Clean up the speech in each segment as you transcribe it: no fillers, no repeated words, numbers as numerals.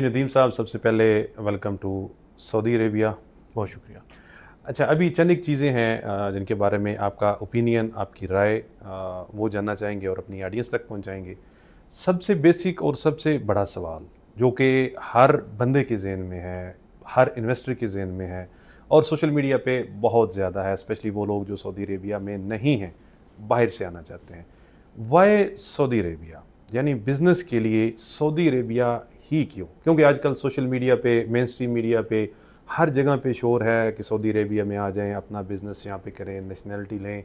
नदीम साहब, सबसे पहले वेलकम टू सऊदी अरेबिया। बहुत शुक्रिया। अच्छा, अभी चंद एक चीज़ें हैं जिनके बारे में आपका ओपिनियन, आपकी राय वो जानना चाहेंगे और अपनी ऑडियंस तक पहुंचाएंगे। सबसे बेसिक और सबसे बड़ा सवाल जो कि हर बंदे के जहन में है, हर इन्वेस्टर के जहन में है और सोशल मीडिया पे बहुत ज़्यादा है, स्पेशली वो लोग जो सऊदी अरेबिया में नहीं हैं, बाहर से आना चाहते हैं। वाई सऊदी अरेबिया, यानी बिज़नेस के लिए सऊदी अरेबिया ही क्यों? क्योंकि आजकल सोशल मीडिया पे, मेन स्ट्रीम मीडिया पे हर जगह पे शोर है कि सऊदी अरेबिया में आ जाएं, अपना बिज़नेस यहाँ पे करें, नेशनलिटी लें,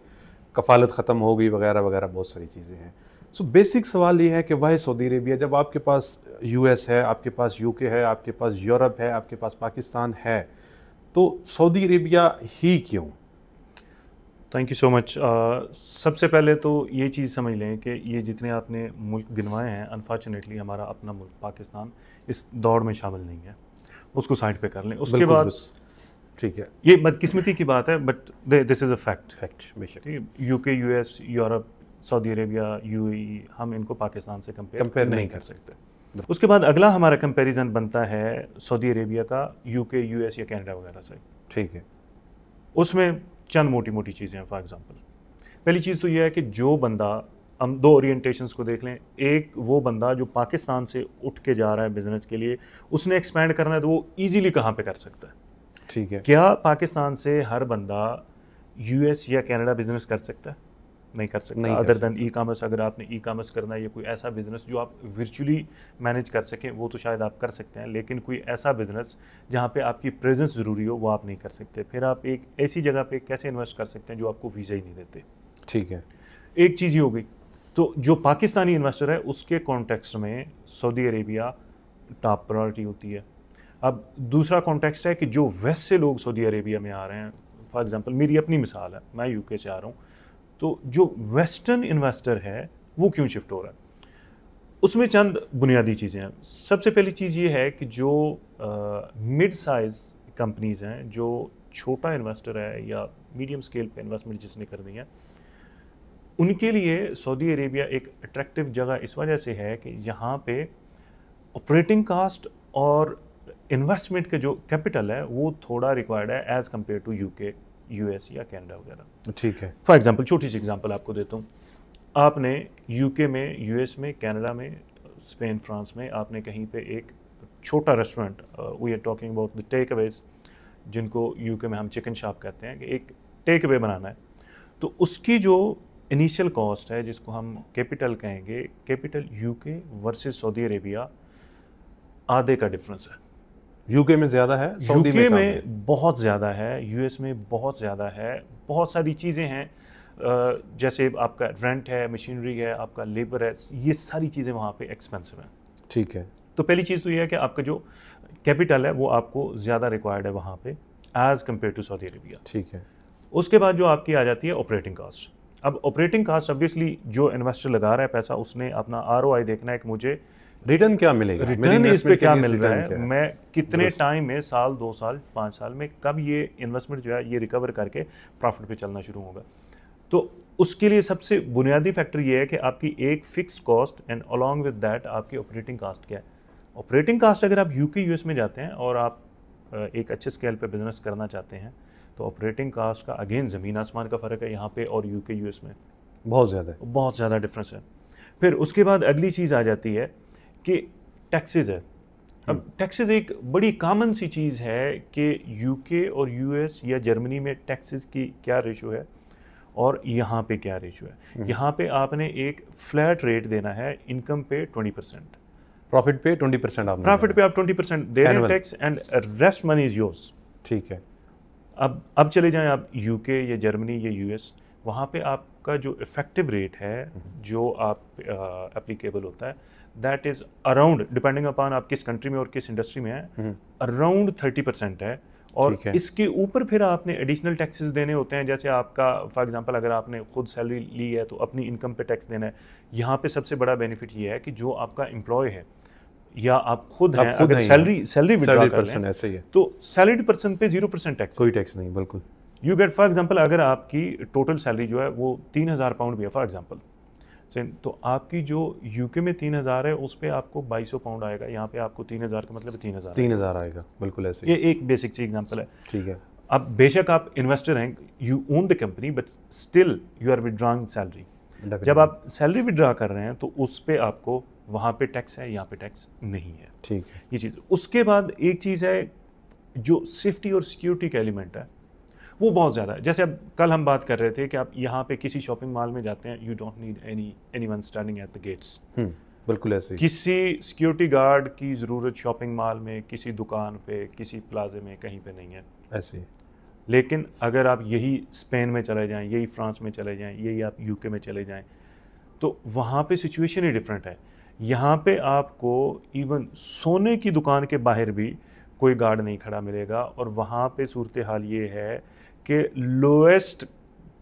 कफ़ालत ख़त्म हो गई वगैरह वगैरह, बहुत सारी चीज़ें हैं। सो बेसिक सवाल ये है कि वाह सऊदी अरेबिया, जब आपके पास यूएस है, आपके पास यूके है, आपके पास यूरोप है, आपके पास पाकिस्तान है, तो सऊदी अरेबिया ही क्यों? Thank you so much. सबसे पहले तो ये चीज़ समझ लें कि ये जितने आपने मुल्क गिनवाए हैं, अनफॉर्चुनेटली हमारा अपना मुल्क पाकिस्तान इस दौड़ में शामिल नहीं है, उसको साइड पे कर लें। उसके बाद ठीक है, ये बदकिस्मती की बात है, but this is a fact. बेशक UK, US, Europe, Saudi Arabia, UAE, हम इनको पाकिस्तान से कंपेयर नहीं कर सकते। उसके बाद अगला हमारा कंपैरिजन बनता है सऊदी अरेबिया का यूके, यूएस या कनाडा वगैरह से। ठीक है, उसमें चंद मोटी मोटी चीज़ें हैं। फॉर एग्जांपल, पहली चीज़ तो यह है कि जो बंदा, हम दो ओरिएंटेशंस को देख लें। एक वो बंदा जो पाकिस्तान से उठ के जा रहा है बिजनेस के लिए, उसने एक्सपैंड करना है तो वो इजीली कहाँ पे कर सकता है? ठीक है। क्या पाकिस्तान से हर बंदा यूएस या कनाडा बिजनेस कर सकता है? नहीं कर सकता। अदर देन ई कामर्स, अगर आपने ई कामर्स करना है या कोई ऐसा बिजनेस जो आप वर्चुअली मैनेज कर सकें, वो तो शायद आप कर सकते हैं, लेकिन कोई ऐसा बिजनेस जहाँ पे आपकी प्रेजेंस ज़रूरी हो, वो आप नहीं कर सकते। फिर आप एक ऐसी जगह पे कैसे इन्वेस्ट कर सकते हैं जो आपको वीज़ा ही नहीं देते? ठीक है, एक चीज़ ही हो गई। तो जो पाकिस्तानी इन्वेस्टर है उसके कॉन्टेक्स्ट में सऊदी अरेबिया टॉप प्रायोरिटी होती है। अब दूसरा कॉन्टेक्स्ट है कि जो वेस्ट से लोग सऊदी अरेबिया में आ रहे हैं, फॉर एग्जांपल मेरी अपनी मिसाल है, मैं यूके से आ रहा हूँ, तो जो वेस्टर्न इन्वेस्टर है वो क्यों शिफ्ट हो रहा है? उसमें चंद बुनियादी चीज़ें हैं। सबसे पहली चीज़ ये है कि जो मिड साइज़ कंपनीज़ हैं, जो छोटा इन्वेस्टर है या मीडियम स्केल पे इन्वेस्टमेंट जिसने करनी है, उनके लिए सऊदी अरेबिया एक अट्रैक्टिव जगह इस वजह से है कि यहाँ पे ऑपरेटिंग कास्ट और इन्वेस्टमेंट के जो कैपिटल है वो थोड़ा रिक्वायर्ड है as compare to UK, US या कनाडा वगैरह। ठीक है। फॉर एग्जांपल, छोटी सी एग्जांपल आपको देता हूँ। आपने यूके में, यूएस में, कनाडा में, स्पेन, फ्रांस में आपने कहीं पे एक छोटा restaurant, we are talking about the takeaways, जिनको यूके में हम चिकन शॉप कहते हैं, कि एक टेक अवे बनाना है, तो उसकी जो इनिशियल कॉस्ट है, जिसको हम कैपिटल कहेंगे, capital UK versus Saudi Arabia आधे का डिफरेंस है। यूके में ज़्यादा है, सऊदी यूके में बहुत ज़्यादा है, यूएस में बहुत ज़्यादा है। बहुत सारी चीज़ें हैं, जैसे आपका रेंट है, मशीनरी है, आपका लेबर है, ये सारी चीज़ें वहाँ पे एक्सपेंसिव हैं। ठीक है। तो पहली चीज़ तो ये है कि आपका जो कैपिटल है वो आपको ज़्यादा रिक्वायर्ड है वहाँ पे as compare to Saudi Arabia. ठीक है। उसके बाद जो आपकी आ जाती है ऑपरेटिंग कास्ट। अब ऑपरेटिंग कास्ट ऑब्वियसली जो इन्वेस्टर लगा रहा है पैसा, उसने अपना आरओआई देखना है कि मुझे रिटर्न क्या मिलेगा, रिटर्न इस पे क्या मिल रहा है, मैं कितने टाइम में, साल, 2 साल, 5 साल में, कब ये इन्वेस्टमेंट जो है ये रिकवर करके प्रॉफिट पे चलना शुरू होगा। तो उसके लिए सबसे बुनियादी फैक्टर ये है कि आपकी एक fixed cost and along with that आपकी ऑपरेटिंग कास्ट क्या है। ऑपरेटिंग कास्ट, अगर आप यूके, यूएस में जाते हैं और आप एक अच्छे स्केल पे बिजनेस करना चाहते हैं, तो ऑपरेटिंग कास्ट का अगेन ज़मीन आसमान का फ़र्क है यहाँ पे और यूके, यूएस में बहुत ज़्यादा डिफरेंस है। फिर उसके बाद अगली चीज़ आ जाती है कि टैक्सेस है। अब टैक्सेस एक बड़ी कॉमन सी चीज़ है कि यूके और यूएस या जर्मनी में टैक्सेस की क्या रेशो है और यहाँ पे क्या रेशो है। यहाँ पे आपने एक फ्लैट रेट देना है इनकम पे 20%, प्रॉफिट पे 20% आप 20% दे रहे हैं tax, and rest money is yours. ठीक है। अब चले जाएं आप यूके या जर्मनी या यूएस, वहाँ पे आपका जो इफेक्टिव रेट है जो आप एप्लीकेबल होता है, that is around, depending upon आप किस कंट्री में और किस इंडस्ट्री में है, अराउंड 30% है। और इसके ऊपर फिर आपने एडिशनल टैक्सेस देने होते हैं। जैसे आपका फॉर एग्जांपल, अगर आपने खुद सैलरी ली है तो अपनी इनकम पे टैक्स देना है। यहाँ पे सबसे बड़ा बेनिफिट ये है कि जो आपका एम्प्लॉय है या आप खुद हैं, अगर सैलरी विड्रॉ कर लें, ऐसे ही है, तो सैलरीड पर्सन पे 0% टैक्स, कोई टैक्स नहीं, बिल्कुल। यू गेट, फॉर एग्जांपल, अगर आपकी टोटल सैलरी जो है वो 3000 पाउंड भी है, फॉर एग्जांपल तो आपकी जो यूके में 3,000 है उस पे आपको 2200 पाउंड आएगा, यहाँ पे आपको 3,000 का मतलब 3,000 3,000 आएगा, बिल्कुल ऐसे ये एक बेसिक सी एग्जांपल है। ठीक है। अब बेशक आप इन्वेस्टर हैं, you own the company, but still you are withdrawing salary. जब आप सैलरी विड्रॉ कर रहे हैं तो उस पर आपको वहाँ पे टैक्स है, यहाँ पे टैक्स नहीं है। ठीक है। ये चीज़। उसके बाद एक चीज़ है जो सेफ्टी और सिक्योरिटी का एलिमेंट है वो बहुत ज़्यादा है। जैसे अब कल हम बात कर रहे थे कि आप यहाँ पे किसी शॉपिंग मॉल में जाते हैं, you don't need anyone standing at the gates. बिल्कुल ऐसे। किसी सिक्योरिटी गार्ड की ज़रूरत शॉपिंग मॉल में, किसी दुकान पे, किसी प्लाजे में कहीं पे नहीं है ऐसे। लेकिन अगर आप यही स्पेन में चले जाएं, यही फ्रांस में चले जाएं, यही आप यूके में चले जाएं, तो वहाँ पे सिचुएशन ही डिफरेंट है। यहाँ पे आपको इवन सोने की दुकान के बाहर भी कोई गार्ड नहीं खड़ा मिलेगा, और वहाँ पे सूरत हाल ये है कि लोएस्ट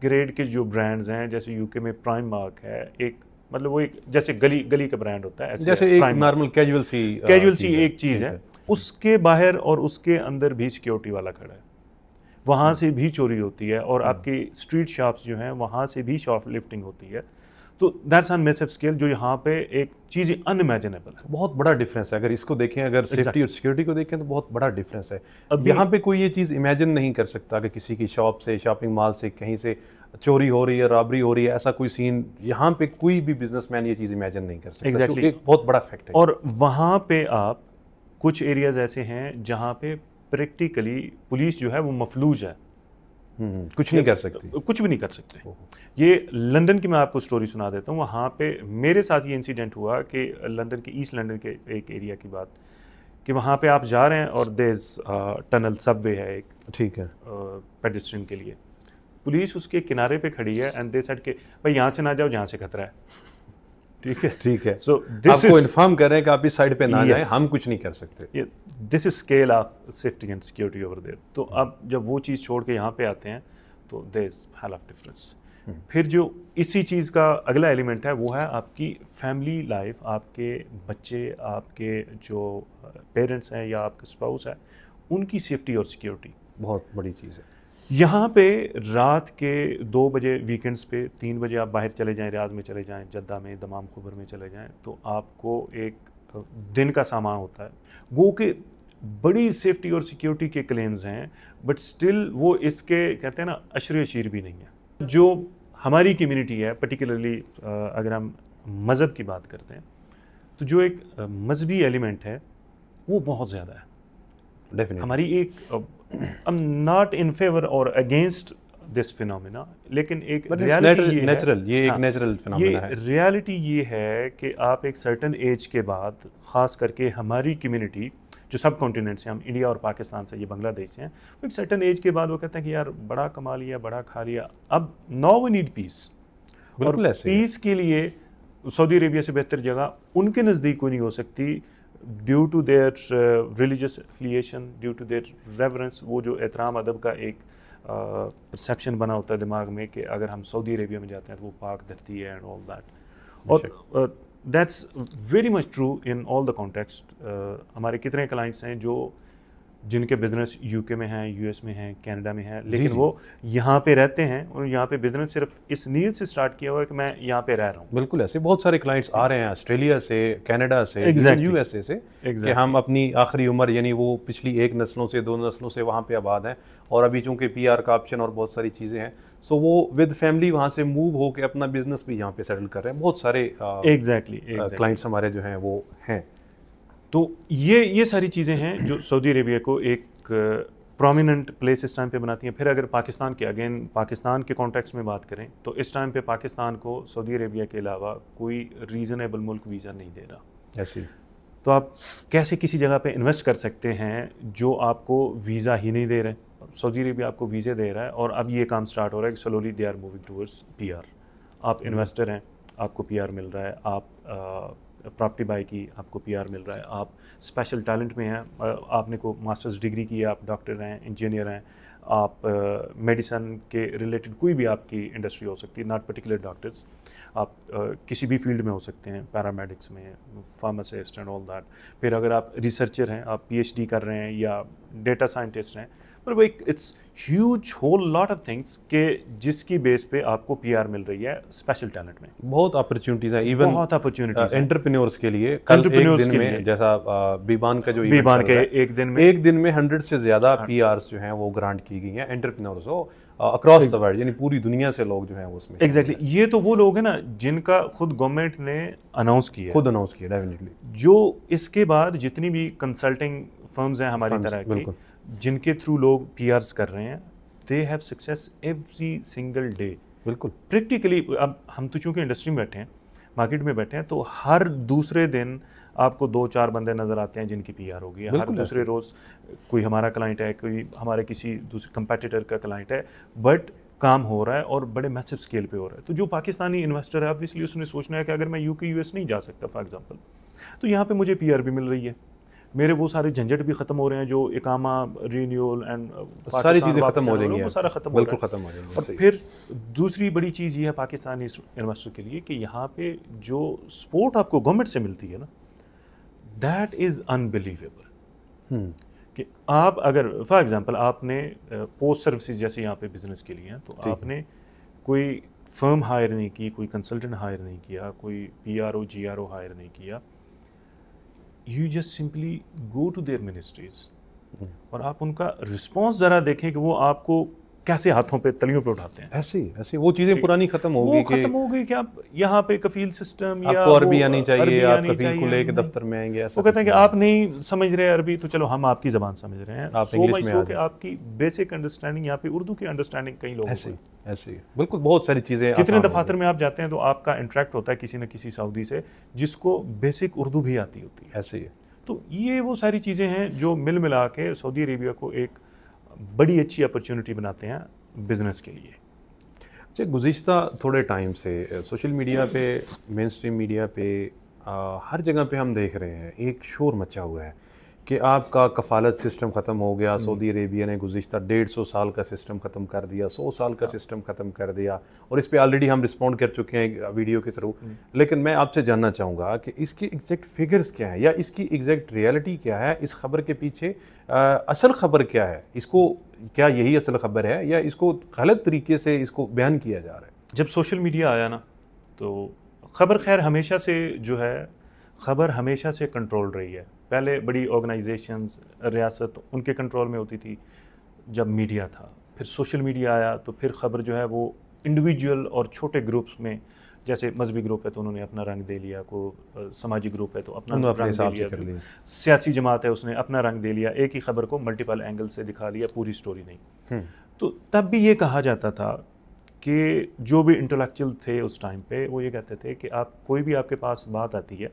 ग्रेड के जो ब्रांड्स हैं, जैसे यूके में प्राइम मार्क है, एक मतलब वो एक जैसे गली का ब्रांड होता है, जैसे एक नॉर्मल कैजुअल सी एक चीज़ है, उसके बाहर और उसके अंदर भी सिक्योरिटी वाला खड़ा है, वहाँ से भी चोरी होती है, और आपकी स्ट्रीट शॉप्स जो हैं वहाँ से भी शॉप लिफ्टिंग होती है। तो दैट्स ऑन मैसिव स्केल, जो यहाँ पे एक चीज़ अनइमेजिनेबल है। बहुत बड़ा डिफरेंस है अगर इसको देखें, अगर सेफ्टी और सिक्योरिटी को देखें तो बहुत बड़ा डिफरेंस है। अब यहाँ पे कोई ये चीज़ इमेजिन नहीं कर सकता कि किसी की शॉप से, शॉपिंग मॉल से कहीं से चोरी हो रही है, रॉबरी हो रही है, ऐसा कोई सीन यहाँ पे कोई भी बिजनेसमैन ये चीज़ इमेजिन नहीं कर सकता। Exactly. एक बहुत बड़ा फैक्ट है। और वहाँ पे आप कुछ एरियाज ऐसे हैं जहाँ पे प्रैक्टिकली पुलिस जो है वो मफलूज है, कुछ नहीं कर सकती, कुछ भी नहीं कर सकते। ये लंदन की मैं आपको स्टोरी सुना देता हूँ। वहाँ पे मेरे साथ ये इंसिडेंट हुआ कि लंदन के ईस्ट लंदन के एक एरिया की बात, कि वहाँ पे आप जा रहे हैं और देस टनल सबवे है एक, ठीक है, पेडेस्ट्रियन के लिए, पुलिस उसके किनारे पे खड़ी है एंड दे सेड के भाई यहाँ से ना जाओ, जहाँ से खतरा है। ठीक है, ठीक है। सो आपको इन्फॉर्म कर रहे हैं कि आप इस साइड पे ना जाएं, हम कुछ नहीं कर सकते। This is scale of safety and security over there. तो अब जब वो चीज़ छोड़ के यहाँ पे आते हैं तो there is hell of difference. फिर जो इसी चीज़ का अगला एलिमेंट है वो है आपकी फैमिली लाइफ, आपके बच्चे, आपके जो पेरेंट्स हैं या आपके स्पाउस है, उनकी सेफ्टी और सिक्योरिटी बहुत बड़ी चीज़ है। यहाँ पे रात के 2 बजे वीकेंड्स पे 3 बजे आप बाहर चले जाएं, रियाद में चले जाएं, जद्दा में, दमाम खुबर में चले जाएं, तो आपको एक दिन का सामान होता है। गो के बड़ी सेफ्टी और सिक्योरिटी के क्लेम्स हैं, बट स्टिल वो इसके कहते हैं ना अशर शीर भी नहीं है। जो हमारी कम्युनिटी है पर्टिकुलरली, अगर हम मज़हब की बात करते हैं तो जो एक मजहबी एलिमेंट है वो बहुत ज़्यादा है। डेफिनेटली हमारी एक I'm not in favor or against this phenomena, लेकिन एक रियलिटी नेचुरल, ये एक नेचुरल फिनोमेना है। रियलिटी ये है कि आप एक सर्टन एज के बाद, ख़ास करके हमारी कम्युनिटी जो सब कॉन्टिनेंट से, हम इंडिया और पाकिस्तान से, ये बांग्लादेश से हैं, वो एक सर्टन एज के बाद वो कहते हैं कि यार बड़ा कमा लिया, बड़ा खा लिया, अब नाउ वी नीड पीस। और पीस के लिए सऊदी अरेबिया से बेहतर जगह उनके नज़दीक कोई नहीं हो सकती, due to their religious affiliation, due to their reverence. वो जो एहतराम अदब का एक परसेप्शन बना होता है दिमाग में कि अगर हम सऊदी अरेबिया में जाते हैं तो वो पाक धरती है एंड ऑल दैट। और that's very much true in all the context. हमारे कितने क्लाइंट्स हैं जो जिनके बिजनेस यूके में हैं, यूएस में हैं, कनाडा में हैं, लेकिन वो यहाँ पे रहते हैं और यहाँ पे बिजनेस सिर्फ इस नीयत से स्टार्ट किया हुआ है कि मैं यहाँ पे रह रहा हूँ। बिल्कुल ऐसे बहुत सारे क्लाइंट्स आ रहे हैं ऑस्ट्रेलिया से, कनाडा से, यूएसए से, कि हम अपनी आखिरी उम्र यानी वो पिछली 1 नस्लों से 2 नस्लों से वहाँ पे आबाद हैं, और अभी चूँकि पीआर का ऑप्शन और बहुत सारी चीज़ें हैं, सो वो विद फैमिली वहाँ से मूव हो के अपना बिजनेस भी यहाँ पे सेटल कर रहे हैं। बहुत सारे क्लाइंट्स हमारे जो हैं वो हैं। तो ये सारी चीज़ें हैं जो सऊदी अरेबिया को एक प्रोमिनेंट प्लेस इस टाइम पे बनाती हैं। फिर अगर पाकिस्तान के, अगेन पाकिस्तान के कॉन्टेक्स्ट में बात करें तो इस टाइम पे पाकिस्तान को सऊदी अरेबिया के अलावा कोई रीज़नेबल मुल्क वीज़ा नहीं दे रहा। ऐसी तो आप कैसे किसी जगह पे इन्वेस्ट कर सकते हैं जो आपको वीज़ा ही नहीं दे रहे? सऊदी अरेबिया आपको वीज़े दे रहा है, और अब ये काम स्टार्ट हो रहा है कि slowly they are moving towards PR. आप इन्वेस्टर हैं, आपको पीआर मिल रहा है, आप प्रॉपर्टी बाय की, आपको पीआर मिल रहा है, आप स्पेशल टैलेंट में हैं, आपने को मास्टर्स डिग्री की है, आप डॉक्टर हैं, इंजीनियर हैं, आप मेडिसन के रिलेटेड कोई भी आपकी इंडस्ट्री हो सकती है, नॉट पर्टिकुलर डॉक्टर्स, आप किसी भी फील्ड में हो सकते हैं, पैरामेडिक्स में, फार्मासिस्ट एंड ऑल दैट। फिर अगर आप रिसर्चर हैं, आप पीएचडी कर रहे हैं या डेटा साइंटिस्ट हैं, पर वो एक it's huge whole lot of things के जिसकी बेस पे आपको पीआर मिल रही है स्पेशल टैलेंट में। बहुत अपॉर्चुनिटीज हैं, इवन बहुत अपॉर्चुनिटीज हैं एंटरप्रेन्योर्स के लिए। कल एक Entrepreneurs दिन के में लिए। जैसा बीबान का जो इवेंट बीबान चल के रहा है, एक दिन में 100 से ज्यादा पीआरस जो हैं वो ग्रांट की गई हैं एंटरप्रेन्योर्स को अक्रॉस द वर्ल्ड, यानी पूरी दुनिया से लोग जो हैं वो उसमें एग्जैक्टली ये तो वो लोग हैं ना जिनका खुद गवर्नमेंट ने अनाउंस किया, खुद अनाउंस किया डेफिनेटली। जो इसके बाद जितनी भी कंसल्टिंग फर्म्स हैं हमारी तरह की जिनके थ्रू लोग पीआरस कर रहे हैं, they have success every single day. बिल्कुल प्रैक्टिकली अब हम तो चूंकि इंडस्ट्री में बैठे हैं, मार्केट में बैठे हैं, तो हर दूसरे दिन आपको 2-4 बंदे नज़र आते हैं जिनकी पीआर होगी। हर दूसरे रोज़ कोई हमारा क्लाइंट है, कोई हमारे किसी दूसरे कंपेटिटर का क्लाइंट है, बट काम हो रहा है और बड़े मैसिव स्केल पे हो रहा है। तो जो पाकिस्तानी इन्वेस्टर है ऑब्वियसली उसने सोचना है कि अगर मैं यूके यूएस नहीं जा सकता फॉर एग्जांपल, तो यहाँ पे मुझे पीआर भी मिल रही है, मेरे वो सारे झंझट भी खत्म हो रहे हैं, जो इकामा रिन्यूअल एंड सारी चीज़ें खत्म हो जाएंगी, वो सारा खत्म बिल्कुल खत्म हो जाएंगी। और फिर दूसरी बड़ी चीज़ ये है पाकिस्तानी इन्वेस्टर के लिए कि यहाँ पे जो सपोर्ट आपको गवर्नमेंट से मिलती है ना, दैट इज़ अनबिलीवेबल। कि आप अगर फॉर एग्जांपल आपने पोस्ट सर्विसेज जैसे यहाँ पे बिजनेस के लिए हैं, तो आपने कोई फर्म हायर नहीं की, कोई कंसल्टेंट हायर नहीं किया, कोई पीआरओ जीआरओ हायर नहीं किया, you just simply go to their ministries और आप उनका रिस्पॉन्स ज़रा देखें कि वो आपको कैसे हाथों पे तलियों पे उठाते हैं। ऐसी वो चीज़ें पुरानी खत्म हो गई, खत्म हो गई कि आप यहाँ पे कफील सिस्टम या आपको अरबी आनी चाहिए, आप कफील को लेके दफ्तर में आएंगे, ऐसा वो कहते हैं कि आप नहीं समझ रहे अरबी, तो चलो हम आपकी ज़बान समझ रहे हैं, आप इंग्लिश में आ कि आपकी बेसिक अंडरस्टैंडिंग यहाँ पे उर्दू की अंडरस्टैंडिंग कई लोगों को ऐसी बिल्कुल बहुत सारी चीज़ें। कितने दफातर में आप जाते हैं तो आपका इंटरेक्ट होता है किसी न किसी सऊदी से जिसको बेसिक उर्दू भी आती होती है। ऐसे ही है। तो ये वो सारी चीज़ें हैं जो मिल मिला के सऊदी अरेबिया को एक बड़ी अच्छी अपॉर्चुनिटी बनाते हैं बिजनेस के लिए। अच्छा, गुज़िश्ता थोड़े टाइम से सोशल मीडिया पे, मेन स्ट्रीम मीडिया पे, हर जगह पे हम देख रहे हैं एक शोर मचा हुआ है कि आपका कफ़ालत सिस्टम ख़त्म हो गया, सऊदी अरेबिया ने गुज़िश्ता 150 साल का सिस्टम ख़त्म कर दिया, 100 साल का सिस्टम ख़त्म कर दिया, और इस पे ऑलरेडी हम रिस्पॉन्ड कर चुके हैं वीडियो के थ्रू। लेकिन मैं आपसे जानना चाहूँगा कि इसकी एग्जैक्ट फिगर्स क्या हैं, या इसकी एग्जैक्ट रियलिटी क्या है, इस खबर के पीछे असल खबर क्या है, इसको क्या यही असल खबर है या इसको गलत तरीके से इसको बयान किया जा रहा है? जब सोशल मीडिया आया ना, तो ख़बर खैर हमेशा से जो है ख़बर हमेशा से कंट्रोल रही है। पहले बड़ी ऑर्गेनाइजेशंस, रियासत उनके कंट्रोल में होती थी जब मीडिया था, फिर सोशल मीडिया आया तो फिर ख़बर जो है वो इंडिविजुअल और छोटे ग्रुप्स में, जैसे मजहबी ग्रुप है तो उन्होंने अपना रंग दे लिया, को समाजी ग्रुप है तो अपना रंग दे लिया, सियासी जमात है उसने अपना रंग दे लिया, एक ही खबर को मल्टीपल एंगल से दिखा लिया, पूरी स्टोरी नहीं। तो तब भी ये कहा जाता था कि जो भी इंटेलेक्चुअल थे उस टाइम पे वो ये कहते थे कि आप कोई भी आपके पास बात आती है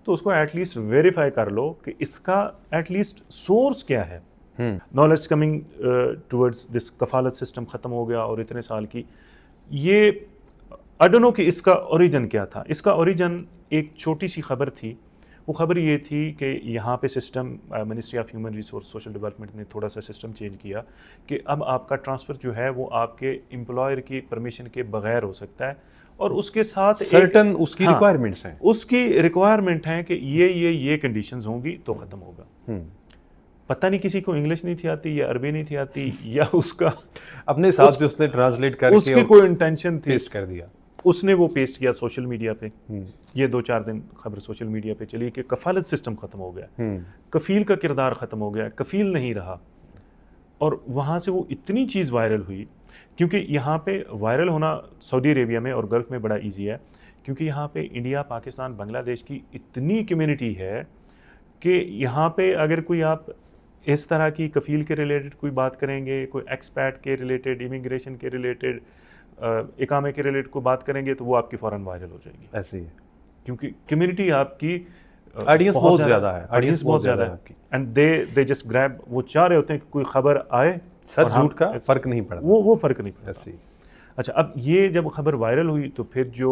तो उसको एटलीस्ट वेरीफाई कर लो कि इसका एटलीस्ट सोर्स क्या है। नॉलेज कमिंग टुवर्ड्स दिस कफालत सिस्टम ख़त्म हो गया और इतने साल की ये आई डोंट नो कि इसका ओरिजिन क्या था। इसका ओरिजिन एक छोटी सी खबर थी, वो खबर ये थी कि यहाँ पे system ministry of human resource social development ने थोड़ा सा सिस्टम चेंज किया कि अब आपका ट्रांसफ़र जो है वो आपके एम्प्लॉयर की परमिशन के बगैर हो सकता है, और उसके साथ सर्टन उसकी रिक्वायरमेंट्स हैं, उसकी रिक्वायरमेंट है कि ये कंडीशंस होंगी तो ख़त्म होगा। पता नहीं किसी को इंग्लिश नहीं थी आती या अरबी नहीं थी आती या उसका अपने हिसाब से उसने ट्रांसलेट करके उसकी कोई इंटेंशन थी, पेस्ट कर दिया, उसने वो पेस्ट किया सोशल मीडिया पे। ये 2-4 दिन खबर सोशल मीडिया पे चली कि कफालत सिस्टम ख़त्म हो गया, कफील का किरदार ख़त्म हो गया, कफील नहीं रहा, और वहाँ से वो इतनी चीज़ वायरल हुई। क्योंकि यहाँ पे वायरल होना सऊदी अरेबिया में और गल्फ़ में बड़ा इजी है, क्योंकि यहाँ पे इंडिया, पाकिस्तान, बांग्लादेश की इतनी कम्युनिटी है कि यहाँ पे अगर कोई आप इस तरह की कफील के रिलेटेड कोई बात करेंगे, कोई एक्सपैट के रिलेटेड, इमिग्रेशन के रिलेटेड, इकामे के रिलेटेड कोई बात करेंगे तो वो आपकी फ़ौरन वायरल हो जाएगी। ऐसे ही है, क्योंकि कम्युनिटी आपकी ऑडियंस बहुत ज़्यादा है, ऑडियंस बहुत ज़्यादा है, एंड दे जस्ट ग्रैब, वो चाह रहे होते हैं कि कोई खबर आए, सच झूठ का फ़र्क नहीं पड़ता, वो फ़र्क नहीं पड़ता। ऐसे ही। अच्छा, अब ये जब खबर वायरल हुई तो फिर जो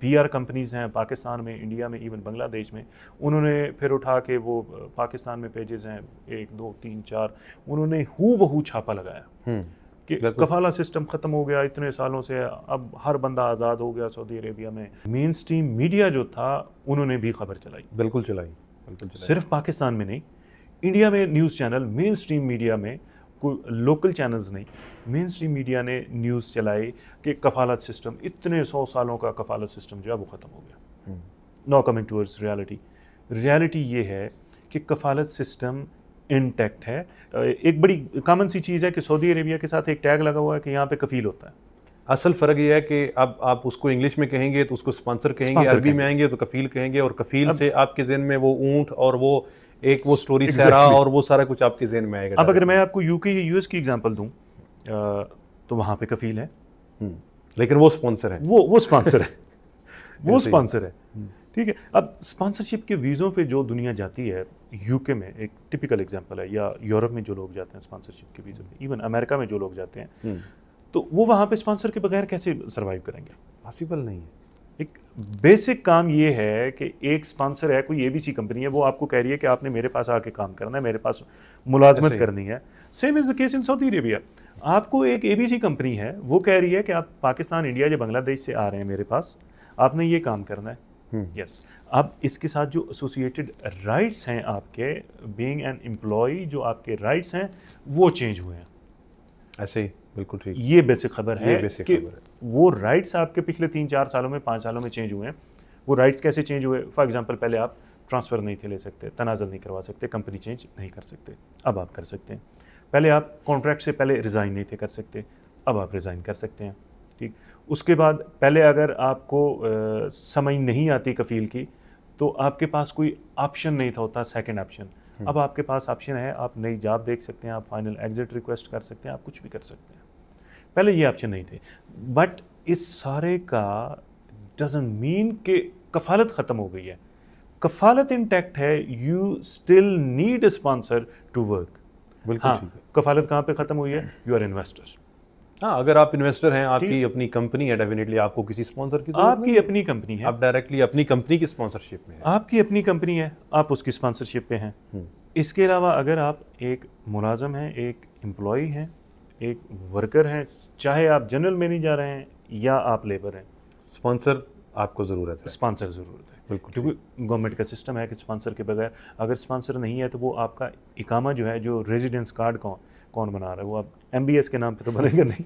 पीआर कंपनीज़ हैं पाकिस्तान में, इंडिया में, इवन बांग्लादेश में, उन्होंने फिर उठा के वो पाकिस्तान में पेजेस हैं 1, 2, 3, 4, उन्होंने हूबहू छापा लगाया कि कफाला सिस्टम ख़त्म हो गया इतने सालों से, अब हर बंदा आज़ाद हो गया सऊदी अरेबिया में। मेन स्ट्रीम मीडिया जो था उन्होंने भी खबर चलाई, बिल्कुल चलाई। सिर्फ पाकिस्तान में नहीं, इंडिया में news channel main stream media में कोई लोकल चैनल्स नहीं, मेन स्ट्रीम मीडिया ने न्यूज़ चलाई कि कफालत सिस्टम, इतने 100 सालों का कफालत सिस्टम जो है वो ख़त्म हो गया। No coming towards reality, reality ये है कि कफालत सिस्टम इंटैक्ट है। एक बड़ी कॉमन सी चीज़ है कि सऊदी अरेबिया के साथ एक टैग लगा हुआ है कि यहाँ पे कफ़ील होता है। असल फ़र्क ये है कि अब आप उसको इंग्लिश में कहेंगे तो उसको स्पॉन्सर कहेंगे, स्पॉन्सर अरबी में आएंगे तो कफ़ील कहेंगे, और कफ़ील से आपके ज़हन में वो ऊँट और वो एक वो स्टोरी सहरा और वो सारा कुछ आपके ज़हन में आएगा। अब अगर मैं आपको यूके या यूएस की एग्जांपल दूं तो वहाँ पे कफ़ील है, लेकिन वो स्पॉन्सर है, वो स्पॉन्सर है, वो स्पॉन्सर है, ठीक है। अब स्पॉन्सरशिप के वीज़ों पे जो दुनिया जाती है, यूके में एक टिपिकल एग्जांपल है, या यूरोप में जो लोग जाते हैं स्पॉन्सरशिप के वीज़ों पे, इवन अमेरिका में जो लोग जाते हैं, तो वो वहाँ पे स्पॉन्सर के बगैर कैसे सर्वाइव करेंगे? पॉसिबल नहीं है। एक बेसिक काम ये है कि एक स्पॉन्सर है, कोई एबीसी कंपनी है, वो आपको कह रही है कि आपने मेरे पास आके काम करना है, मेरे पास मुलाजमत करनी है। Same is the case in Saudi Arabia. आपको एक एबीसी कंपनी है, वो कह रही है कि आप पाकिस्तान, इंडिया या बांग्लादेश से आ रहे हैं मेरे पास, आपने ये काम करना है। यस अब इसके साथ जो एसोसिएटेड राइट्स हैं आपके, बीइंग एन एम्प्लॉई, जो आपके राइट्स हैं वो चेंज हुए हैं। ऐसे ही, बिल्कुल ठीक। ये बेसिक खबर है कि खबर है। वो राइट्स आपके पिछले 3-4 सालों में, 5 सालों में चेंज हुए हैं। वो राइट्स कैसे चेंज हुए? फॉर एग्जांपल, पहले आप ट्रांसफ़र नहीं थे ले सकते, तनाज़ुल नहीं करवा सकते, कंपनी चेंज नहीं कर सकते, अब आप कर सकते हैं। पहले आप कॉन्ट्रैक्ट से पहले रिज़ाइन नहीं थे कर सकते, अब आप रिज़ाइन कर सकते हैं, ठीक। उसके बाद पहले अगर आपको समझ नहीं आती कफ़ील की, तो आपके पास कोई ऑप्शन नहीं था होता, सेकंड ऑप्शन। अब आपके पास ऑप्शन है, आप नई जॉब देख सकते हैं, आप फाइनल एग्जिट रिक्वेस्ट कर सकते हैं, आप कुछ भी कर सकते हैं। पहले ये ऑप्शन नहीं थे। बट इस सारे का डजंट मीन कि कफालत ख़त्म हो गई है। कफालत इंटैक्ट है, you still need a sponsor to work. बिल्कुल हाँ, ठीक है। कफालत कहाँ पे ख़त्म हुई है? You are investor. हाँ, अगर आप इन्वेस्टर हैं, आपकी अपनी कंपनी है, डेफिनेटली आपको किसी स्पॉन्सर की जरूरत आपकी नहीं है। अपनी कंपनी है, आप डायरेक्टली अपनी कंपनी की स्पॉन्सरशिप में हैं। आपकी अपनी कंपनी है, आप उसकी स्पॉन्सरशिप पे हैं। इसके अलावा अगर आप एक मुलाजम हैं, एक एम्प्लॉई हैं, एक वर्कर हैं, चाहे आप जनरल मैनेजर हैं या आप लेबर हैं, स्पॉन्सर आपको ज़रूरत है। स्पॉन्सर ज़रूरत है। बिल्कुल, क्योंकि गवर्नमेंट का सिस्टम है कि स्पॉन्सर के बगैर, अगर स्पॉन्सर नहीं है तो वो आपका इकामा जो है, जो रेजिडेंस कार्ड कौन बना रहा है, वो आप एमबीएस के नाम पे तो बनेगा नहीं।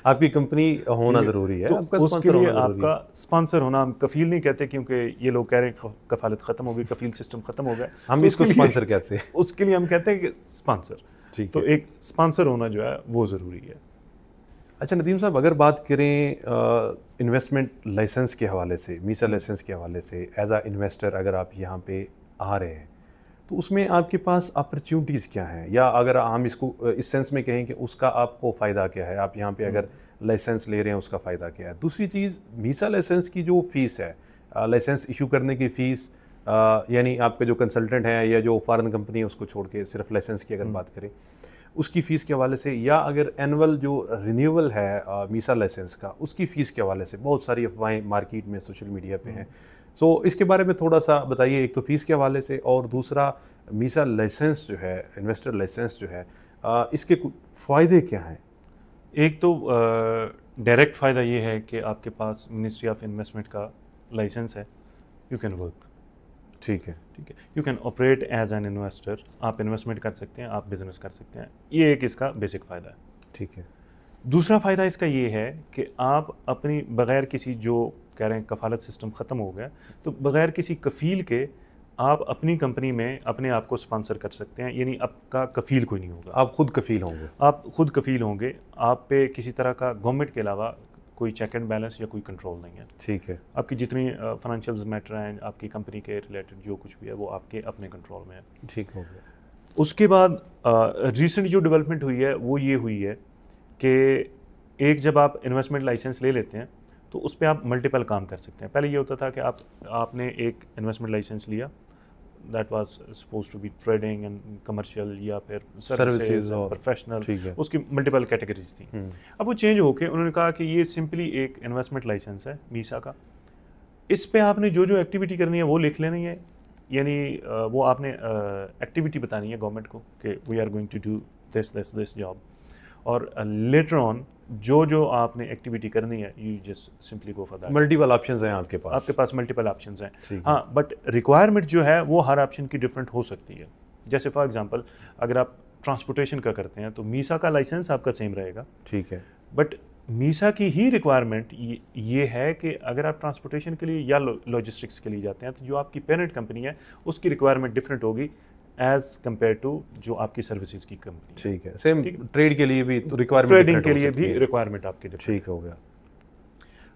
आपकी कंपनी होना ज़रूरी है, तो आपका उसके स्पॉन्सर लिए होना ज़रूरी है। आपका स्पॉन्सर होना, हम कफील नहीं कहते क्योंकि ये लोग कह रहे हैं कफालत ख़त्म हो गई, कफील सिस्टम ख़त्म हो गया, हम तो इसको उसके लिए- स्पॉन्सर कहते हैं। उसके लिए हम कहते हैं कि स्पॉन्सर। ठीक तो है। एक स्पॉन्सर होना जो है वो ज़रूरी है। अच्छा नदीम साहब, अगर बात करें इन्वेस्टमेंट लाइसेंस के हवाले से, मीसा लाइसेंस के हवाले से, एज आ इन्वेस्टर अगर आप यहाँ पे आ रहे हैं, तो उसमें आपके पास अपॉर्चुनिटीज़ क्या हैं, या अगर हम इसको इस सेंस में कहें कि उसका आपको फ़ायदा क्या है, आप यहाँ पे अगर लाइसेंस ले रहे हैं उसका फ़ायदा क्या है। दूसरी चीज़, मीसा लाइसेंस की जो फ़ीस है, लाइसेंस इशू करने की फ़ीस, यानी आपके जो कंसल्टेंट हैं या जो फॉरेन कंपनी है उसको छोड़ के सिर्फ लाइसेंस की अगर बात करें, उसकी फ़ीस के हवाले से, या अगर एनुअल जो रिन्यूअल है मीसा लाइसेंस का, उसकी फ़ीस के हवाले से बहुत सारी अफवाहें मार्केट में, सोशल मीडिया पे हैं। सो इसके बारे में थोड़ा सा बताइए, एक तो फ़ीस के हवाले से, और दूसरा मीसा लाइसेंस जो है, इन्वेस्टर लाइसेंस जो है, इसके फ़ायदे क्या हैं? एक तो डायरेक्ट फ़ायदा ये है कि आपके पास मिनिस्ट्री ऑफ इन्वेस्टमेंट का लाइसेंस है, यू कैन वर्क। ठीक है। ठीक है, you can operate as an investor, आप इन्वेस्टमेंट कर सकते हैं, आप बिजनेस कर सकते हैं। ये एक इसका बेसिक फ़ायदा है। ठीक है। दूसरा फ़ायदा इसका ये है कि आप अपनी बग़ैर किसी, जो कह रहे हैं कफालत सिस्टम ख़त्म हो गया, तो बग़ैर किसी कफ़ील के आप अपनी कंपनी में अपने आप को स्पॉन्सर कर सकते हैं, यानी आपका कफ़ील कोई नहीं होगा, आप खुद कफ़ील होंगे। आप खुद कफ़ील होंगे, आप पे किसी तरह का गवर्नमेंट के अलावा कोई चेक एंड बैलेंस या कोई कंट्रोल नहीं है। ठीक है। आपकी जितनी फाइनेंशियल मैटर हैं, आपकी कंपनी के रिलेटेड जो कुछ भी है, वो आपके अपने कंट्रोल में है। ठीक हो गया। उसके बाद रिसेंट जो डेवलपमेंट हुई है वो ये हुई है कि एक जब आप इन्वेस्टमेंट लाइसेंस ले लेते हैं तो उस पर आप मल्टीपल काम कर सकते हैं। पहले ये होता था कि आपने एक इन्वेस्टमेंट लाइसेंस लिया, that was suppose to be trading and commercial या फिर सर्विसेज और प्रोफेशनल, उसकी मल्टीपल कैटेगरीज थी। अब वो चेंज होके उन्होंने कहा कि ये सिंपली एक इन्वेस्टमेंट लाइसेंस है मीसा का, इस पे आपने जो जो एक्टिविटी करनी है वो लिख लेनी है, यानी वो आपने एक्टिविटी बतानी है गवर्नमेंट को कि we are going to do this job, और लेटर ऑन जो जो आपने एक्टिविटी करनी है you just simply go for that. Multiple options हैं आपके पास मल्टीपल ऑप्शंस हैं। हाँ, बट रिक्वायरमेंट जो है वो हर ऑप्शन की डिफरेंट हो सकती है। जैसे फॉर एग्जांपल, अगर आप ट्रांसपोर्टेशन का करते हैं तो मीसा का लाइसेंस आपका सेम रहेगा, ठीक है, बट मीसा की ही रिक्वायरमेंट ये है कि अगर आप ट्रांसपोर्टेशन के लिए या लॉजिस्टिक्स के लिए जाते हैं तो जो आपकी पेरेंट कंपनी है उसकी रिक्वायरमेंट डिफरेंट होगी एज कम्पेयर टू जो आपकी सर्विसेज की कंपनी। ठीक है, सेम ट्रेड के लिए भी तो रिक्वायरमेंट, ट्रेडिंग के लिए भी रिक्वायरमेंट आपकी डिफरेंट। ठीक हो गया।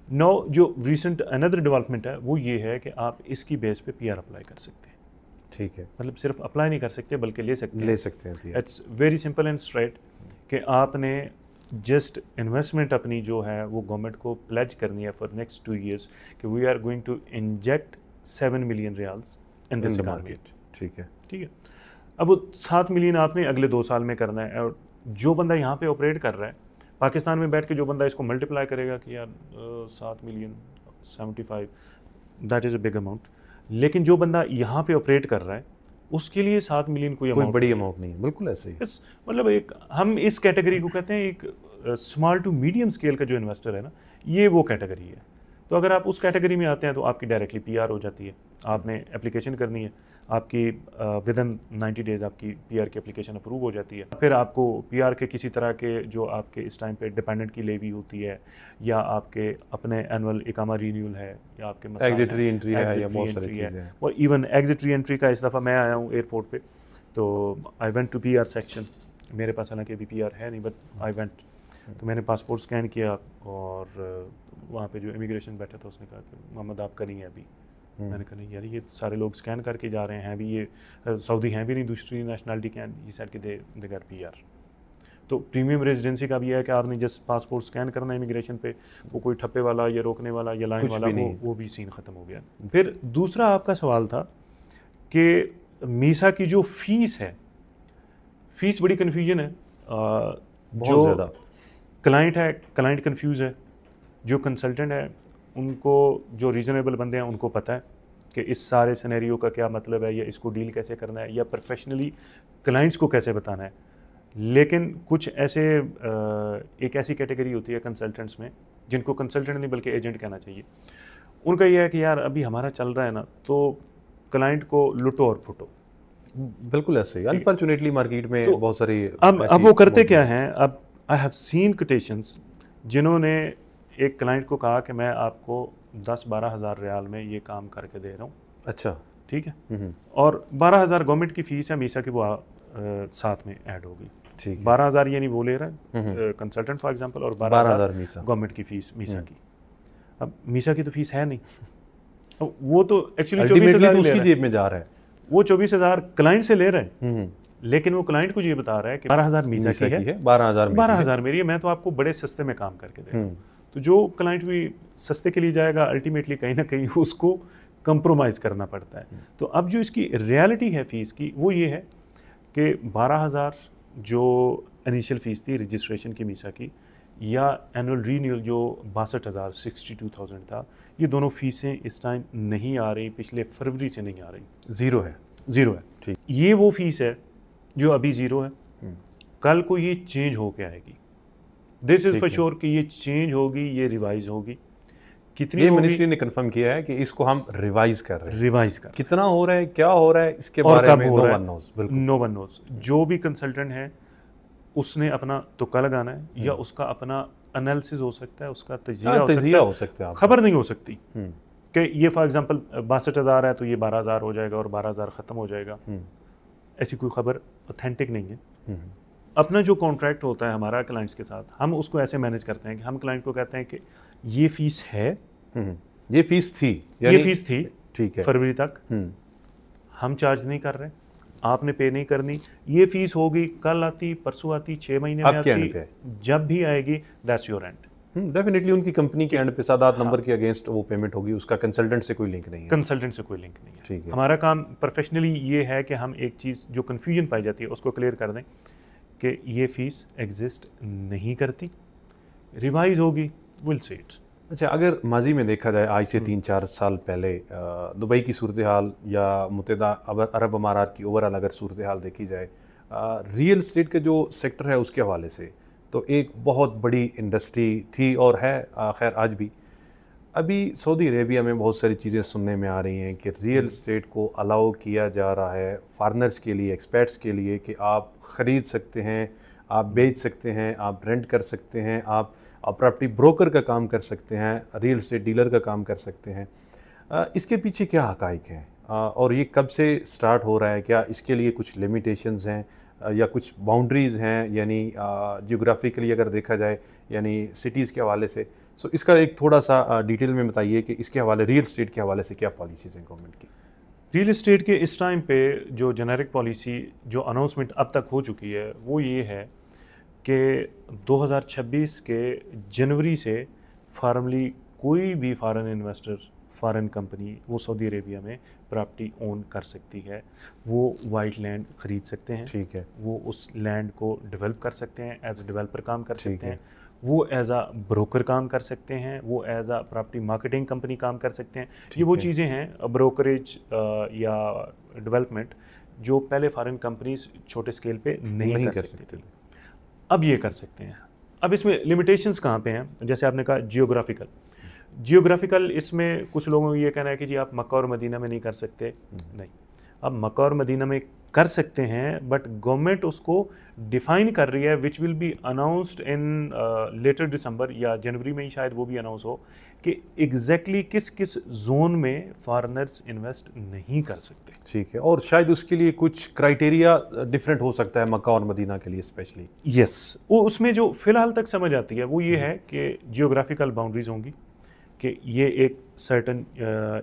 नो, जो रिसेंट अनदर डेवलपमेंट है वो ये है कि आप इसकी बेस पे पीआर अप्लाई कर सकते हैं। ठीक है, मतलब सिर्फ अप्लाई नहीं कर सकते बल्कि ले सकते हैं। It's very simple and straight कि आपने जस्ट इन्वेस्टमेंट अपनी जो है वो गवर्नमेंट को प्लेज करनी है फॉर नेक्स्ट 2 years कि we are going to inject 7 million riyals in this market. ठीक है, ठीक है। अब वो 7 million आपने अगले 2 साल में करना है, और जो बंदा यहाँ पे ऑपरेट कर रहा है पाकिस्तान में बैठ के, जो बंदा इसको मल्टीप्लाई करेगा कि यार 7 million 75 that is a big amount, लेकिन जो बंदा यहाँ पे ऑपरेट कर रहा है उसके लिए 7 million कोई बड़ी अमाउंट नहीं है। बिल्कुल ऐसे ही, मतलब एक हम इस कैटेगरी को कहते हैं एक स्मॉल टू मीडियम स्केल का जो इन्वेस्टर है ना, ये वो कैटेगरी है। तो अगर आप उस कैटेगरी में आते हैं तो आपकी डायरेक्टली पीआर हो जाती है, आपने एप्लीकेशन करनी है, आपकी विद इन 90 days आपकी पीआर की एप्लीकेशन अप्रूव हो जाती है। फिर आपको पीआर के किसी तरह के जो आपके इस टाइम पे डिपेंडेंट की लेवी होती है, या आपके अपने एनुअल इकामा रिन्यूअल है, या आपके एग्जिट री एंट्री है, या बहुत सारी चीज़ें हैं। और इवन एग्जिट री एंट्री का इस दफ़ा मैं आया हूँ एयरपोर्ट पे, तो I went to PR section, मेरे पास हालांकि अभी पीआर है नहीं, बट आई वेंट, तो मैंने पासपोर्ट स्कैन किया और वहाँ पे जो इमिग्रेशन बैठा था उसने कहा कि मोहम्मद आपका नहीं है अभी। मैंने कहा नहीं यार, ये सारे लोग स्कैन करके जा रहे हैं भी, ये सऊदी हैं भी नहीं, दूसरी नेशनलिटी के हैं, सेट के दे गैर पीआर। तो प्रीमियम रेजिडेंसी का भी है कि आपने जस्ट पासपोर्ट स्कैन करना है इमिग्रेशन पे, वो कोई ठप्पे वाला या रोकने वाला या लाइन वाला वो भी सीन ख़त्म हो गया। फिर दूसरा आपका सवाल था कि मीसा की जो फीस है, फीस बड़ी कन्फ्यूजन है। जो ज़्यादा क्लाइंट है, क्लाइंट कन्फ्यूज़ है, जो कंसल्टेंट है उनको, जो रीजनेबल बंदे हैं उनको पता है कि इस सारे सिनेरियो का क्या मतलब है, या इसको डील कैसे करना है, या प्रोफेशनली क्लाइंट्स को कैसे बताना है। लेकिन कुछ ऐसे एक ऐसी कैटेगरी होती है कंसल्टेंट्स में, जिनको कंसल्टेंट नहीं बल्कि एजेंट कहना चाहिए, उनका यह है कि यार अभी हमारा चल रहा है ना, तो क्लाइंट को लुटो और फुटो। बिल्कुल ऐसे ही अनफॉर्चुनेटली मार्केट में तो बहुत सारी अब वो करते क्या हैं, अब आई हैव सीन कोटेशंस जिन्होंने एक क्लाइंट को कहा कि मैं आपको 10-12 हज़ार रियाल में ये काम करके दे रहा हूँ। अच्छा, ठीक है। और 12,000 गवर्नमेंट की फ़ीस है, मीसा की वो साथ में ऐड होगी। ठीक, 12,000 यानी वो ले रहा है कंसल्टेंट फॉर एग्जांपल, और 12,000 गवर्नमेंट की फ़ीस मीसा की। अब मीसा की तो फीस है नहीं, अब वो तो एक्चुअली 24,000 उसकी जेब में जा रहा है, वो 24,000 क्लाइंट से ले रहे हैं, लेकिन वो क्लाइंट को ये बता रहा है कि 12,000 मीसा की है, 12,000 मेरी है, मैं तो आपको बड़े सस्ते में काम करके दे रहा हूँ। तो जो क्लाइंट भी सस्ते के लिए जाएगा, अल्टीमेटली कहीं ना कहीं उसको कंप्रोमाइज़ करना पड़ता है। तो अब जो इसकी रियलिटी है फ़ीस की, वो ये है कि 12,000 जो इनिशियल फ़ीस थी रजिस्ट्रेशन की मीसा की, या एनुअल रीन्यूअल जो 62,000 62,000 था, ये दोनों फ़ीसें इस टाइम नहीं आ रही, पिछले फरवरी से नहीं आ रही, ज़ीरो है। ठीक, ये वो फीस है जो अभी ज़ीरो है, कल को ये चेंज होके आएगी। दिस इज फॉर श्योर कि ये चेंज होगी, ये रिवाइज होगी। कितनी ये मिनिस्ट्री ने कंफर्म किया है कि इसको हम रिवाइज कर रहे हैं। कितना हो रहा है, क्या हो रहा है, इसके बारे में नो वन नोज। जो भी कंसल्टेंट है उसने अपना तुक्का लगाना है, या उसका अपना एनालिसिस हो सकता है, उसका तजिया हो सकता है, खबर नहीं हो सकती कि ये फॉर एग्जांपल 62,000 है तो ये 12,000 हो जाएगा और 12,000 ख़त्म हो जाएगा। ऐसी कोई खबर ऑथेंटिक नहीं है। अपना जो कॉन्ट्रैक्ट होता है हमारा क्लाइंट्स के साथ, हम उसको ऐसे मैनेज करते हैं कि हम क्लाइंट को कहते हैं कि ये फीस है, ये फीस थी, ये फीस थी, ठीक है, फरवरी तक हम चार्ज नहीं कर रहे, आपने पे नहीं करनी, ये फीस होगी, कल आती, परसों आती, 6 महीने में आती, जब भी आएगी, दैट्स योर एंड। डेफिनेटली उनकी कंपनी के एंड पे 7-8 नंबर के अगेंस्ट वो पेमेंट होगी, उसका कंसल्टेंट से कोई लिंक नहीं है। कंसल्टेंट से कोई लिंक नहीं है। ठीक है। हमारा काम प्रोफेशनली ये है कि हम एक चीज़ जो कन्फ्यूजन पाई जाती है उसको क्लियर कर दें कि ये फ़ीस एग्जिस्ट नहीं करती, रिवाइज होगी, विल सी इट। अच्छा, अगर माजी में देखा जाए, आज से 3-4 साल पहले दुबई की सूरत हाल या मुत्तहिदा अरब अमारात की ओवरऑल अगर सूरत हाल देखी जाए, रियल एस्टेट का जो सेक्टर है उसके हवाले से, तो एक बहुत बड़ी इंडस्ट्री थी और है, खैर आज भी। अभी सऊदी अरेबिया में बहुत सारी चीज़ें सुनने में आ रही हैं कि रियल एस्टेट को अलाउ किया जा रहा है फॉरेनर्स के लिए, एक्सपर्ट्स के लिए, कि आप ख़रीद सकते हैं, आप बेच सकते हैं, आप रेंट कर सकते हैं, आप प्रॉपर्टी ब्रोकर का काम कर सकते हैं, रियल एस्टेट डीलर का काम कर सकते हैं। इसके पीछे क्या हक़ाइक़ हैं और ये कब से स्टार्ट हो रहा है? क्या इसके लिए कुछ लिमिटेशंस हैं या कुछ बाउंड्रीज़ हैं, यानी जियोग्राफिकली अगर देखा जाए, यानी सिटीज़ के हवाले से? सो इसका एक थोड़ा सा डिटेल में बताइए कि इसके हवाले, रियल एस्टेट के हवाले से क्या पॉलिसीज़ हैं गवर्नमेंट की? रियल एस्टेट के इस टाइम पे जो जेनेरिक पॉलिसी जो अनाउंसमेंट अब तक हो चुकी है वो ये है कि 2026 के जनवरी से फॉर्मली कोई भी फॉरेन इन्वेस्टर, फॉरेन कंपनी वो सऊदी अरेबिया में प्रॉपर्टी ओन कर सकती है। वो वाइट लैंड ख़रीद सकते हैं, ठीक है, वो उस लैंड को डेवलप कर सकते हैं, एज ए डेवलपर काम कर सकते हैं, वो एज आ ब्रोकर काम कर सकते हैं, वो एज आ प्रॉपर्टी मार्केटिंग कंपनी काम कर सकते हैं। ये वो चीज़ें हैं ब्रोकरेज या डेवलपमेंट जो पहले फॉरेन कंपनीज छोटे स्केल पे नहीं कर सकती थी, अब ये कर सकते हैं। अब इसमें लिमिटेशंस कहाँ पे हैं? जैसे आपने कहा जियोग्राफिकल इसमें कुछ लोगों को ये कहना है कि जी आप मक्का और मदीना में नहीं कर सकते। नहीं, अब मक्का और मदीना में कर सकते हैं, बट गवर्नमेंट उसको डिफाइन कर रही है, which will be announced in later December या जनवरी में ही शायद वो भी अनाउंस हो कि एग्जैक्टली किस किस जोन में फॉरेनर्स इन्वेस्ट नहीं कर सकते। ठीक है, और शायद उसके लिए कुछ क्राइटेरिया डिफरेंट हो सकता है मक्का और मदीना के लिए स्पेशली। यस, वो उसमें जो फिलहाल तक समझ आती है वो ये है कि जियोग्राफिकल बाउंड्रीज होंगी कि ये एक सर्टन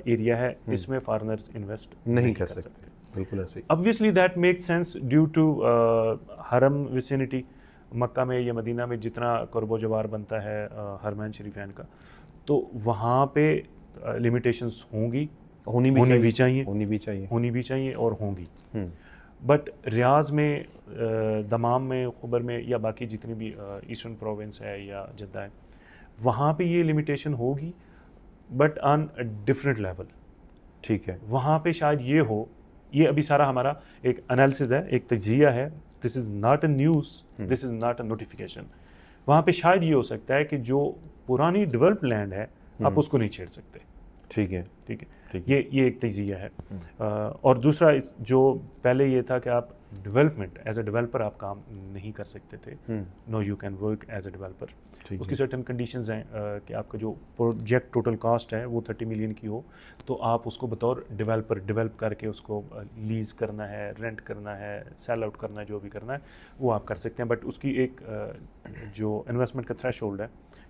एरिया है, इसमें फॉरेनर्स इन्वेस्ट नहीं कर सकते। बिल्कुल ऐसे ही। Obviously that makes sense due to Haram vicinity. Mecca में या मदीना में जितना कुर्बो जवार बनता है हरमैन शरीफैन का, तो वहाँ पे लिमिटेशंस होंगी, होनी भी चाहिए और होंगी। बट रियाज में, दमाम में, खुबर में या बाकी जितनी भी ईस्टर्न प्रोविंस है या जद्दा है, वहाँ पे ये लिमिटेशन होगी, बट ऑन डिफरेंट लेवल। ठीक है, वहाँ पे शायद ये हो, ये अभी सारा हमारा एक एनालिसिस है, एक तजिया है, this is not a news, this is not a notification. वहाँ पे शायद ये हो सकता है कि जो पुरानी डेवलप लैंड है आप उसको नहीं छेड़ सकते। ठीक है, ठीक है, ये एक तजिया है। और दूसरा जो पहले ये था कि आप डेवलपमेंट एज ए डेवलपर आप काम नहीं कर सकते थे, no you can work as a developer. उसकी सर्टन कंडीशंस हैं कि आपका जो प्रोजेक्ट टोटल कॉस्ट है वो 30 मिलियन की हो, तो आप उसको बतौर डेवलपर डेवलप करके उसको लीज करना है, रेंट करना है, सेल आउट करना है, जो भी करना है वो आप कर सकते हैं। बट उसकी एक जो इन्वेस्टमेंट का थ्रेशोल्ड है,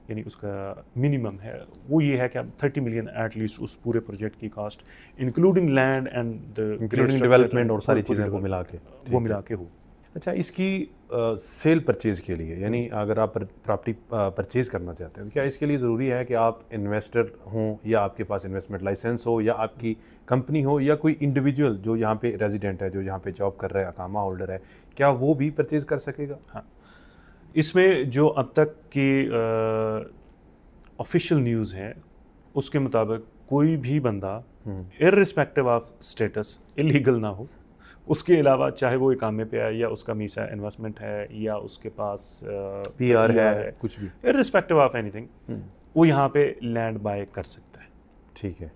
यानी उसका मिनिमम है, वो ये है कि आप 30 मिलियन एटलीस्ट उस पूरे प्रोजेक्ट की cost including land and including development और सारी चीज़ें को मिला के हो। अच्छा, इसकी सेल परचेज़ के लिए, यानी अगर आप प्रॉपर्टी परचेज़ करना चाहते हैं, क्या इसके लिए ज़रूरी है कि आप इन्वेस्टर हों या आपके पास इन्वेस्टमेंट लाइसेंस हो या आपकी कंपनी हो या कोई इंडिविजुअल जो यहाँ पे रेजिडेंट है, जो यहाँ पे जॉब कर रहा है, अकामा होल्डर है, क्या वो भी परचेज़ कर सकेगा? हाँ, इसमें जो अब तक की ऑफिशियल न्यूज़ है उसके मुताबिक कोई भी बंदा इर्रिस्पेक्टिव ऑफ स्टेटस इलीगल ना हो, उसके अलावा चाहे वो इकामे पे है या उसका मीसा इन्वेस्टमेंट है या उसके पास पीआर है, कुछ भी, इर्रिस्पेक्टिव ऑफ एनीथिंग, वो यहाँ पे लैंड बाय कर सकता है। ठीक है।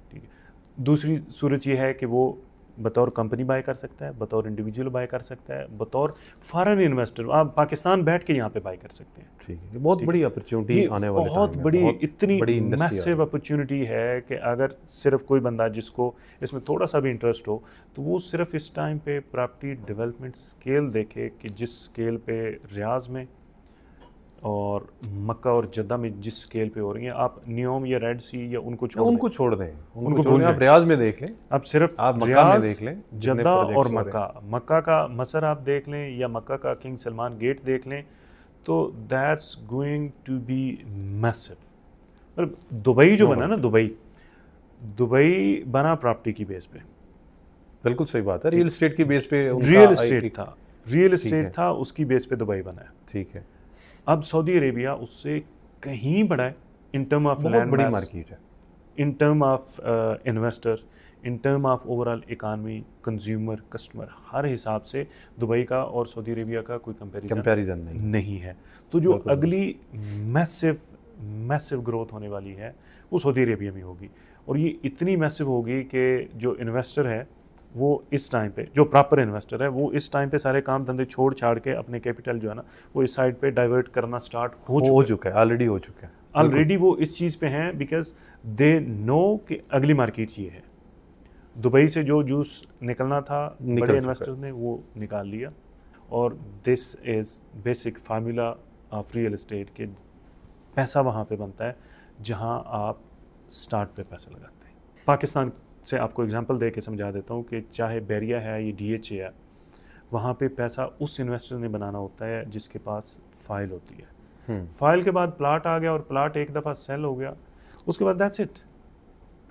दूसरी सूरत ये है कि वो बतौर कंपनी बाय कर सकता है, बतौर इंडिविजुअल बाय कर सकता है, बतौर फॉरेन इन्वेस्टर आप पाकिस्तान बैठ के यहाँ पे बाय कर सकते हैं। ठीक है, बहुत बड़ी अपॉर्चुनिटी आने वाले बहुत बड़ी, इतनी मैसिव अपॉर्चुनिटी है कि अगर सिर्फ कोई बंदा जिसको इसमें थोड़ा सा भी इंटरेस्ट हो तो वो सिर्फ इस टाइम पे प्रॉपर्टी डेवलपमेंट स्केल देखे कि जिस स्केल पे रियाज में और मक्का और जद्दा में जिस स्केल पे हो रही हैं, आप नियोम या रेड सी या उनको छोड़ दें, उनको छोड़ दें, आप रियाज में देख लें, आप सिर्फ आप मक्का में देख लें, जद्दा और मक्का का मसर आप देख लें या मक्का का किंग सलमान गेट देख लें, तो that's going to be massive. मतलब दुबई जो बना ना, दुबई बना प्रॉपर्टी की बेस पे, बिल्कुल सही बात है, रियल एस्टेट की बेस पे, रियल एस्टेट था उसकी बेस पे दुबई बना है। ठीक है, अब सऊदी अरेबिया उससे कहीं बड़ा है इन टर्म ऑफ लैंड, बड़ी मार्केट है, in term of investor, in term of overall economy, consumer, customer, हर हिसाब से दुबई का और सऊदी अरेबिया का कोई कंपैरिजन नहीं है। तो जो अगली मैसिव मैसिव ग्रोथ होने वाली है वो सऊदी अरेबिया में होगी, और ये इतनी मैसिव होगी कि जो इन्वेस्टर है वो इस टाइम पे, जो प्रॉपर इन्वेस्टर है वो इस टाइम पे सारे काम धंधे छोड़ छाड़ के अपने कैपिटल जो है ना वो इस साइड पे डाइवर्ट करना स्टार्ट हो चुका है, ऑलरेडी हो चुका है। ऑलरेडी वो इस चीज़ पे हैं बिकॉज दे नो कि अगली मार्केट ये है। दुबई से जो जूस निकलना था बड़े इन्वेस्टर्स ने वो निकाल लिया, और this is basic formula of real estate के पैसा वहाँ पे बनता है जहाँ आप स्टार्ट पे पैसा लगाते हैं। पाकिस्तान से आपको एग्जांपल दे के समझा देता हूँ कि चाहे बैरिया है या DHA है, वहाँ पे पैसा उस इन्वेस्टर ने बनाना होता है जिसके पास फाइल होती है। फाइल के बाद प्लाट आ गया और प्लाट एक दफ़ा सेल हो गया, उसके बाद दैट्स इट,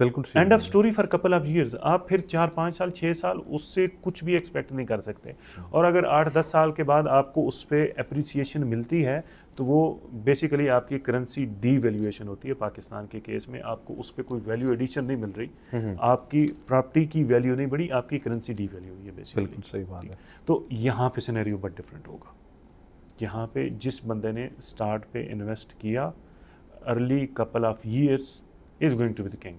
बिल्कुल end of story for couple of years. आप फिर 4-5 साल 6 साल उससे कुछ भी एक्सपेक्ट नहीं कर सकते, और अगर 8-10 साल के बाद आपको उस पर अप्रिसिएशन मिलती है तो वो बेसिकली आपकी करेंसी डीवैल्यूएशन होती है। पाकिस्तान के केस में आपको उस पर कोई वैल्यू एडिशन नहीं मिल रही, आपकी प्रॉपर्टी की वैल्यू नहीं बढ़ी, आपकी करेंसी डीवैल्यू हुई है बेसिकली। बिल्कुल सही बात है। तो यहाँ पे सिनेरियो बहुत डिफरेंट होगा। यहाँ पे जिस बंदे ने स्टार्ट पे इन्वेस्ट किया, early couple of years is going to be the king.